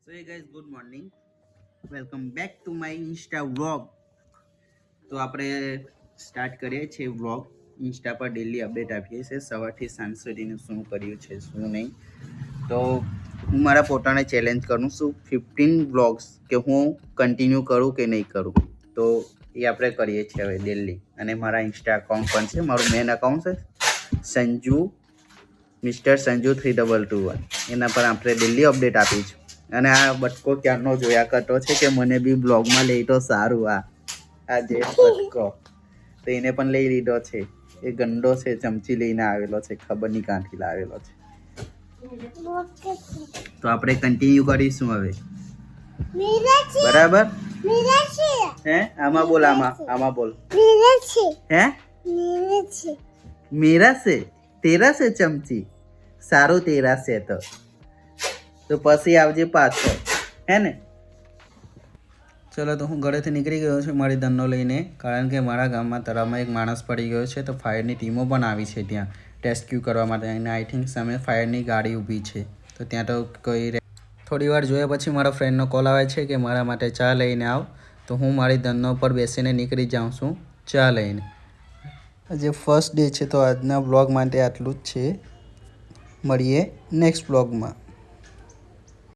So hey guys, good morning. Welcome back to my Insta vlog. તો આપણે start કરીએ છીએ વ્લોગ. ઇન્સ્ટા પર ડેલી અપડેટ આપીએ છીએ સવારથી સાંજ સુધીનું શું કર્યું છે શું નહીં. તો હું મારા પોતાને ચેલેન્જ કરું છું 15 વ્લોગ્સ કે હું કન્ટિન્યુ કરું કે નહીં કરું. તો એ આપણે કરીએ છીએ હવે ડેલી. અને મારા ઇન્સ્ટા અકાઉન્ટ પણ છે, મારું મેન અકાઉન્ટ છે સંજુ મિસ્ટર સંજુ 3221. એના પર આપણે ડેલી અપડેટ આપી છે. અને આ બટકો ક્યારનો જોયા કરતો છે કે મને બી બ્લોગમાં લઈ તો સારું. આ જે બટકો તો એને પણ લઈ લીધો છે. એ ગંડો છે, ચમચી લઈને આવેલો છે, ખબર નહીં ક્યાંથી લાવેલો છે. તો આપણે કન્ટિન્યુ કરીશું હવે, બરાબર? હે આમાં બોલ, આમાં બોલ. હે મેરા છે, તેરા છે ચમચી. સારું તેરા છે તો પછી આવજે પાછો, હે ને? ચલો, તો હું ઘરેથી નીકળી ગયો છું મારી ધનનો લઈને, કારણ કે મારા ગામમાં તળાવમાં એક માણસ પડી ગયો છે. તો ફાયરની ટીમો પણ આવી છે ત્યાં રેસ્ક્યુ કરવા માટે. અને આઈ થિંક સામે ફાયરની ગાડી ઊભી છે. તો ત્યાં તો કોઈ થોડી વાર જોયા પછી મારા ફ્રેન્ડનો કોલ આવે છે કે મારા માટે ચા લઈને આવ. તો હું મારી ધનનો પર બેસીને નીકળી જાઉં છું ચા લઈને. આજે ફર્સ્ટ ડે છે, તો આજના બ્લોગ માટે આટલું જ છે. મળીએ નેક્સ્ટ બ્લોગમાં.